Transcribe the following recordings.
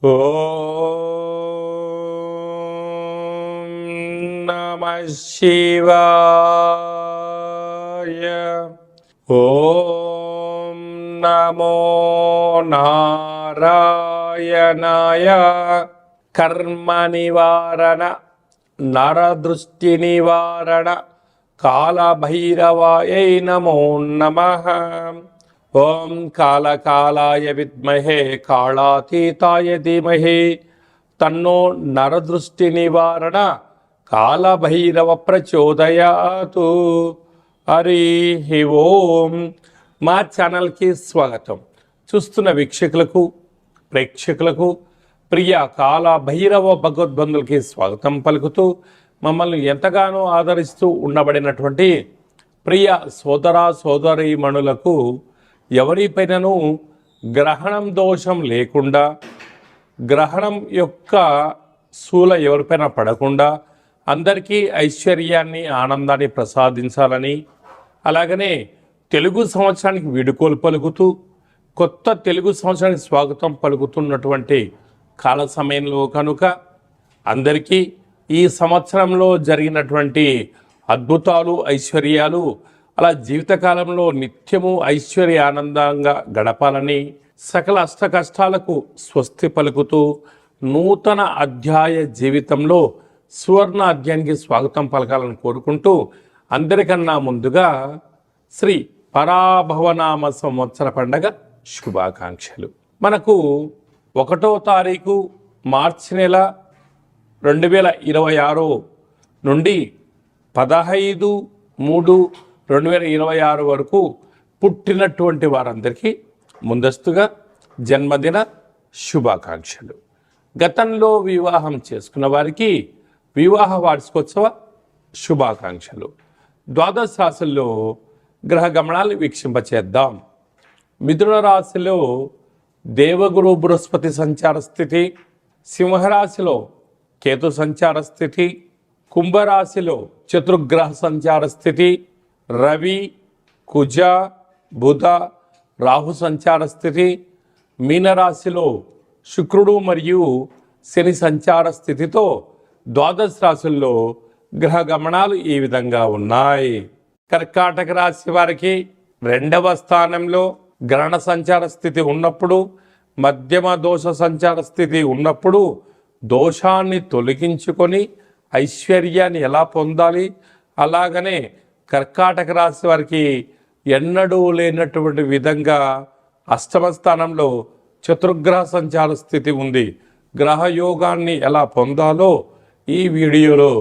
ఓం నమః శివాయ. ఓం నమో నారాయణాయ. కర్మ నివారణ, నరదృష్టి నివారణ, కాళభైరవాయై నమో నమః. ఓం కాళకాలాయ విద్మహే కాళాతీతాయ ధీమహి తన్నో నరదృష్టి నివారణ కాళభైరవ ప్రచోదయాతు. హరి ఓం. మా ఛానల్కి స్వాగతం. చూస్తున్న వీక్షకులకు, ప్రేక్షకులకు, ప్రియ కాళభైరవ భగవద్బంధులకి స్వాగతం పలుకుతూ, మమ్మల్ని ఎంతగానో ఆదరిస్తూ ఉండబడినటువంటి ప్రియ సోదర సోదరీమణులకు, ఎవరిపైనను గ్రహణం దోషం లేకుండా, గ్రహణం యొక్క శూల ఎవరిపైన పడకుండా అందరికీ ఐశ్వర్యాన్ని, ఆనందాన్ని ప్రసాదించాలని, అలాగనే తెలుగు సంవత్సరానికి వీడుకోలు పలుకుతూ కొత్త తెలుగు సంవత్సరానికి స్వాగతం పలుకుతున్నటువంటి కాల సమయంలో కనుక అందరికీ ఈ సంవత్సరంలో జరిగినటువంటి అద్భుతాలు, ఐశ్వర్యాలు, అలా జీవితకాలంలో నిత్యము ఐశ్వర్య ఆనందంగా గడపాలని, సకల అష్ట కష్టాలకు స్వస్తి పలుకుతూ నూతన అధ్యాయ జీవితంలో సువర్ణ అధ్యాయానికి స్వాగతం పలకాలని కోరుకుంటూ, అందరికన్నా ముందుగా శ్రీ పరాభవనామ సంవత్సర పండగ శుభాకాంక్షలు. మనకు 1వ తారీఖు మార్చి నెల 2026 నుండి 15/3/2026 వరకు పుట్టినటువంటి వారందరికీ ముందస్తుగా జన్మదిన శుభాకాంక్షలు. గతంలో వివాహం చేసుకున్న వారికి వివాహ వార్షికోత్సవ శుభాకాంక్షలు. ద్వాదశ రాశుల్లో గ్రహ గమనాలను వీక్షింపచేద్దాం. మిథున రాశిలో దేవగురు బృహస్పతి సంచార స్థితి, సింహరాశిలో కేతు సంచార స్థితి, కుంభరాశిలో చతుర్గ్రహ సంచార స్థితి, రవి, కుజ, బుధ, రాహు సంచార స్థితి, మీనరాశిలో శుక్రుడు మరియు శని సంచార స్థితితో ద్వాదశ రాశుల్లో గ్రహ గమనాలు ఈ విధంగా ఉన్నాయి. కర్కాటక రాశి వారికి 2వ స్థానంలో గ్రహణ సంచార స్థితి ఉన్నప్పుడు, మధ్యమ దోష సంచార స్థితి ఉన్నప్పుడు దోషాన్ని తొలగించుకొని ఐశ్వర్యాన్ని ఎలా పొందాలి, అలాగనే కర్కాటక రాశి వారికి ఎన్నడూ లేనటువంటి విధంగా అష్టమ స్థానంలో చతుర్గ్రహ సంచార స్థితి ఉంది. గ్రహయోగాన్ని ఎలా పొందాలో ఈ వీడియోలో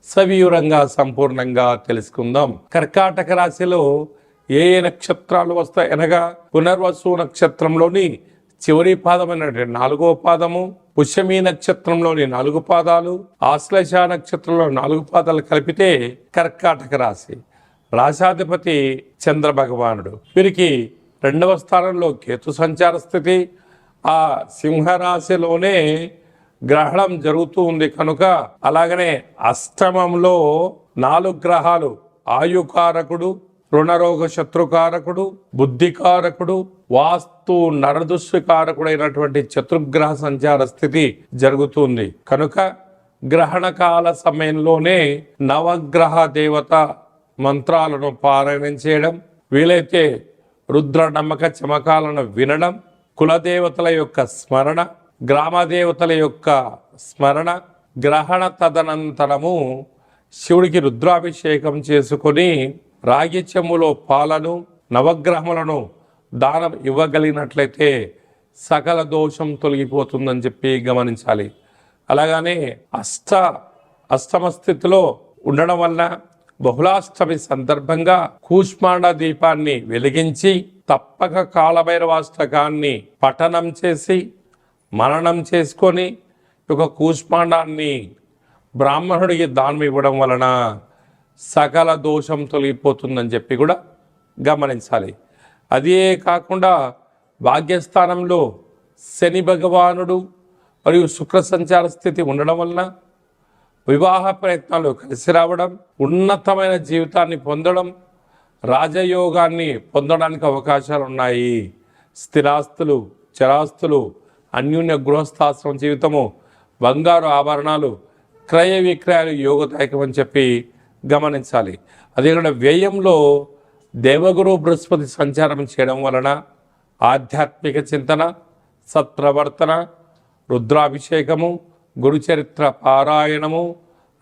సవివరంగా సంపూర్ణంగా తెలుసుకుందాం. కర్కాటక రాశిలో ఏ నక్షత్రాలు వస్తాయి అనగా, పునర్వసు నక్షత్రంలోని చివరి పాదమైనటువంటి 4వ పాదము, పుష్యమీ నక్షత్రంలోని 4 పాదాలు, ఆశ్లేష నక్షత్రంలో 4 పాదాలు కలిపితే కర్కాటక రాశి. రాశాధిపతి చంద్ర భగవానుడు. వీరికి 2వ స్థానంలో కేతు సంచార స్థితి. ఆ సింహరాశిలోనే గ్రహణం జరుగుతూ ఉంది కనుక, అలాగనే అష్టమంలో 4 గ్రహాలు, ఆయుకారకుడు, రుణరోగ శత్రుకారకుడు, బుద్ధికారకుడు, వాస్తు నరదృష్టికారకుడైనటువంటి చతుర్గ్రహ సంచార స్థితి జరుగుతుంది కనుక, గ్రహణ కాల సమయంలోనే నవగ్రహ దేవత మంత్రాలను పారాయణం చేయడం, వీలైతే రుద్ర నమ్మక చమకాలను వినడం, కులదేవతల యొక్క స్మరణ, గ్రామదేవతల యొక్క స్మరణ, గ్రహణ తదనంతరము శివుడికి రుద్రాభిషేకం చేసుకొని రాగి చెంబులో పాలను, నవగ్రహములను దానం ఇవ్వగలిగినట్లయితే సకల దోషం తొలగిపోతుందని చెప్పి గమనించాలి. అలాగనే అష్టమ స్థితిలో ఉండడం వల్ల బహుళాష్టమి సందర్భంగా కూష్మాండ దీపాన్ని వెలిగించి తప్పక కాళభైరవాష్టకాన్ని పఠనం చేసి మననం చేసుకొని ఒక కూష్మాండాన్ని బ్రాహ్మణుడికి దానం ఇవ్వడం వలన సకల దోషం తొలగిపోతుందని చెప్పి కూడా గమనించాలి. అదే కాకుండా భాగ్యస్థానంలో శని భగవానుడు మరియు శుక్ర సంచార స్థితి ఉండడం వలన వివాహ ప్రయత్నాలు కలిసి రావడం, ఉన్నతమైన జీవితాన్ని పొందడం, రాజయోగాన్ని పొందడానికి అవకాశాలు ఉన్నాయి. స్థిరాస్తులు, చరాస్తులు అన్యోన్య గృహస్థాశ్రమ జీవితము, బంగారు ఆభరణాలు, క్రయ విక్రయాలు యోగదాయకం అని చెప్పి గమనించాలి. అదే కూడా వ్యయంలో దేవగురు బృహస్పతి సంచారం చేయడం వలన ఆధ్యాత్మిక చింతన, సత్ప్రవర్తన, రుద్రాభిషేకము, గురుచరిత్ర పారాయణము,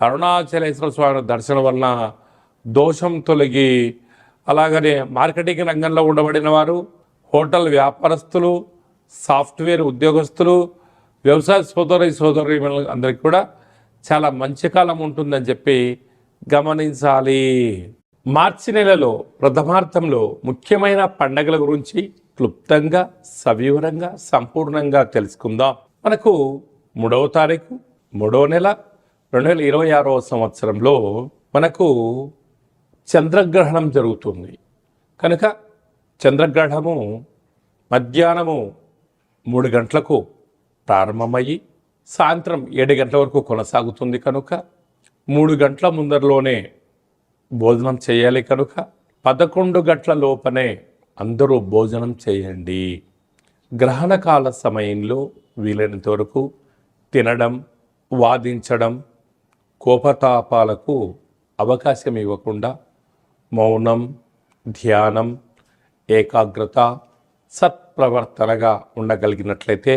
అరుణాచలేశ్వర స్వామి దర్శనం వలన దోషం తొలగి, అలాగనే మార్కెటింగ్ రంగంలో ఉండబడిన వారు, హోటల్ వ్యాపారస్తులు, సాఫ్ట్వేర్ ఉద్యోగస్తులు, వ్యవసాయ సోదరి అందరికీ కూడా చాలా మంచి కాలం ఉంటుందని చెప్పి గమనించాలి. మార్చి నెలలో ప్రథమార్థంలో ముఖ్యమైన పండగల గురించి క్లుప్తంగా, సవివరంగా, సంపూర్ణంగా తెలుసుకుందాం. మనకు 3వ తారీఖు 3వ నెల 2026వ సంవత్సరంలో మనకు చంద్రగ్రహణం జరుగుతుంది కనుక చంద్రగ్రహణము మధ్యాహ్నము 3 గంటలకు ప్రారంభమయ్యి సాయంత్రం 7 గంటల వరకు కొనసాగుతుంది కనుక 3 గంటల ముందరలోనే భోజనం చేయాలి కనుక 11 గంటల లోపనే అందరూ భోజనం చేయండి. గ్రహణకాల సమయంలో వీలైనంత వరకు తినడం, వాదించడం, కోపతాపాలకు అవకాశం ఇవ్వకుండా మౌనం, ధ్యానం, ఏకాగ్రత, సత్ప్రవర్తనగా ఉండగలిగినట్లయితే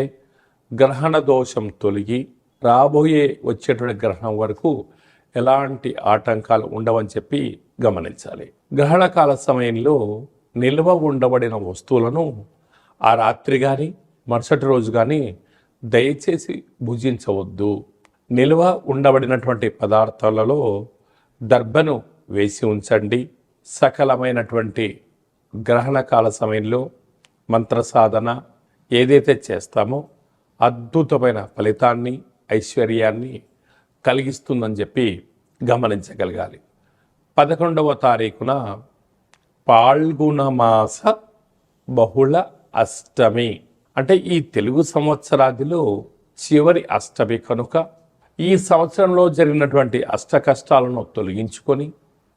గ్రహణ దోషం తొలగి రాబోయే వచ్చేటువంటి గ్రహణం వరకు ఎలాంటి ఆటంకాలు ఉండవని చెప్పి గమనించాలి. గ్రహణకాల సమయంలో నిల్వ ఉండబడిన వస్తువులను ఆ రాత్రి కానీ మరుసటి రోజు కానీ దయచేసి భుజించవద్దు. నిల్వ ఉండబడినటువంటి పదార్థాలలో దర్భను వేసి ఉంచండి. సకలమైనటువంటి గ్రహణకాల సమయంలో మంత్ర సాధన ఏదైతే చేస్తామో అద్భుతమైన ఫలితాన్ని, ఐశ్వర్యాన్ని కలిగిస్తుందని చెప్పి గమనించగలగాలి. 11వ తారీఖున పాల్గొన మాస బహుళ అష్టమి అంటే ఈ తెలుగు సంవత్సరాదిలో చివరి అష్టమి కనుక ఈ సంవత్సరంలో జరిగినటువంటి అష్ట కష్టాలను తొలగించుకొని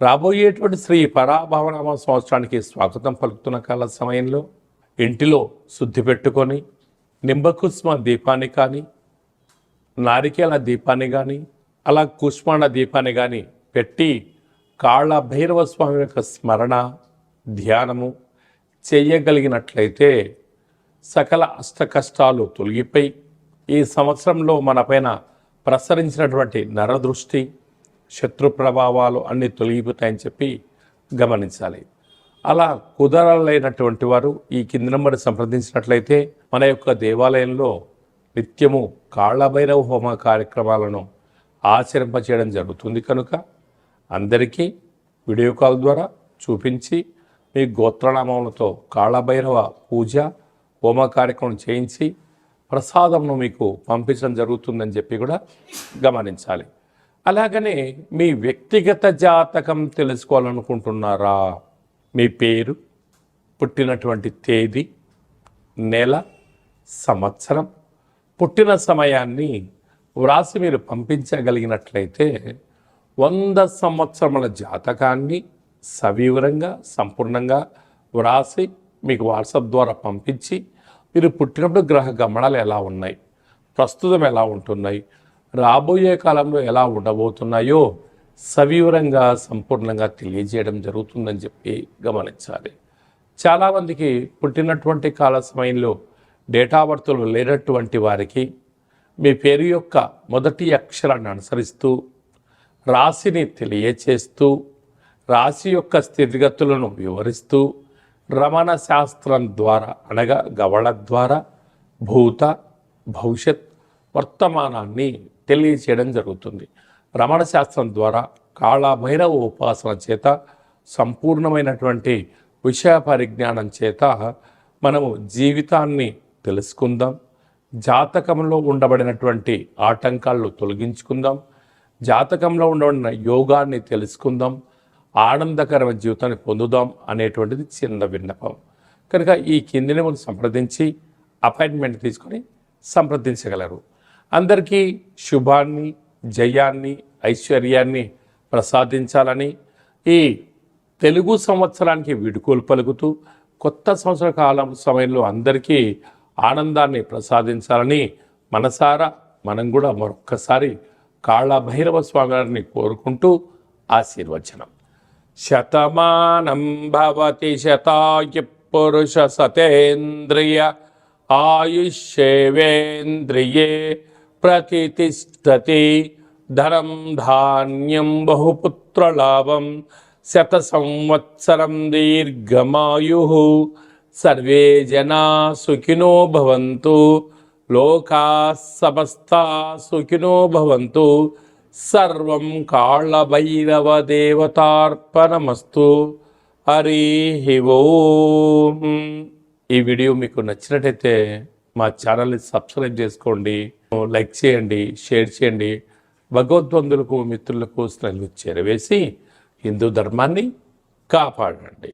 రాబోయేటువంటి శ్రీ పరాభవనామ సంవత్సరానికి స్వాగతం పలుకుతున్న కాల సమయంలో ఇంటిలో శుద్ధి పెట్టుకొని నింబకుస్మ దీపాన్ని కానీ, నారికేల దీపాన్ని కానీ, అలా కుష్మాండ దీపాన్ని కానీ పెట్టి కాళ్ళ భైరవ స్వామి యొక్క స్మరణ, ధ్యానము చేయగలిగినట్లయితే సకల అష్ట కష్టాలు తొలగిపోయి ఈ సంవత్సరంలో మనపైన ప్రసరించినటువంటి నరదృష్టి, శత్రు ప్రభావాలు అన్నీ తొలగిపోతాయని చెప్పి గమనించాలి. అలా కుదరలేనటువంటి వారు ఈ కింది నెంబర్ సంప్రదించినట్లయితే మన యొక్క దేవాలయంలో నిత్యము కాళ్ళభైరవ హోమ కార్యక్రమాలను ఆచరింపచేయడం జరుగుతుంది కనుక అందరికీ వీడియో కాల్ ద్వారా చూపించి మీ గోత్రనామములతో కాళ్ళభైరవ పూజ హోమ కార్యక్రమం చేయించి ప్రసాదంను మీకు పంపించడం జరుగుతుందని చెప్పి కూడా గమనించాలి. అలాగనే మీ వ్యక్తిగత జాతకం తెలుసుకోవాలనుకుంటున్నారా? మీ పేరు, పుట్టినటువంటి తేదీ, నెల, సంవత్సరం, పుట్టిన సమయాన్ని వ్రాసి మీరు పంపించగలిగినట్లయితే 100 సంవత్సరముల జాతకాన్ని సవివరంగా, సంపూర్ణంగా వ్రాసి మీకు వాట్సాప్ ద్వారా పంపించి మీరు పుట్టినప్పుడు గ్రహ గమనాలు ఎలా ఉన్నాయి, ప్రస్తుతం ఎలా ఉంటున్నాయి, రాబోయే కాలంలో ఎలా ఉండబోతున్నాయో సవివరంగా, సంపూర్ణంగా తెలియజేయడం జరుగుతుందని చెప్పి గమనించాలి. చాలామందికి పుట్టినటువంటి కాల సమయంలో డేటా బర్త్లు లేనటువంటి వారికి మీ పేరు యొక్క మొదటి అక్షరాన్ని అనుసరిస్తూ రాశిని తెలియచేస్తూ రాశి యొక్క స్థితిగతులను వివరిస్తూ రమణ శాస్త్రం ద్వారా అనగా గవళ ద్వారా భూత, భవిష్యత్, వర్తమానాన్ని తెలియచేయడం జరుగుతుంది. రమణ శాస్త్రం ద్వారా కాళభైరవ ఉపాసన చేత సంపూర్ణమైనటువంటి విషయ పరిజ్ఞానం చేత మనము జీవితాన్ని తెలుసుకుందాం. జాతకంలో ఉండబడినటువంటి ఆటంకాలను తొలగించుకుందాం. జాతకంలో ఉండబడిన యోగాన్ని తెలుసుకుందాం. ఆనందకరమైన జీవితాన్ని పొందుదాం అనేటువంటిది చిన్న విన్నపం. కనుక ఈ కిందిని మనం సంప్రదించి అపాయింట్మెంట్ తీసుకొని సంప్రదించగలరు. అందరికీ శుభాన్ని, జయాన్ని, ఐశ్వర్యాన్ని ప్రసాదించాలని ఈ తెలుగు సంవత్సరానికి వీడుకోలు పలుకుతూ కొత్త సంవత్సర కాలం సమయంలో అందరికీ ఆనందాన్ని ప్రసాదించాలని మనసారా మనం కూడా మరొక్కసారి కాళభైరవ స్వామి వారిని కోరుకుంటూ ఆశీర్వచనం. శతమానం భవతి శతాయ పురుష సతేంద్రియ ఆయుష్యేవేంద్రియే ప్రతిష్టతి. ధనం ధాన్యం బహుపుత్రలాభం శత సంవత్సరం దీర్ఘమాయు. సర్వే జనా సుఖినో భవంతు. లోకా సమస్తా సుఖినో భవంతు. సర్వం కాళభైరవ దేవతార్పణమస్తు. హరి ఓం. ఈ వీడియో మీకు నచ్చినట్టయితే మా ఛానల్ని సబ్స్క్రైబ్ చేసుకోండి, లైక్ చేయండి, షేర్ చేయండి. భగవద్బంధులకు మిత్రులకు స్నేహితులకు చేరవేసి హిందూ ధర్మాన్ని కాపాడండి.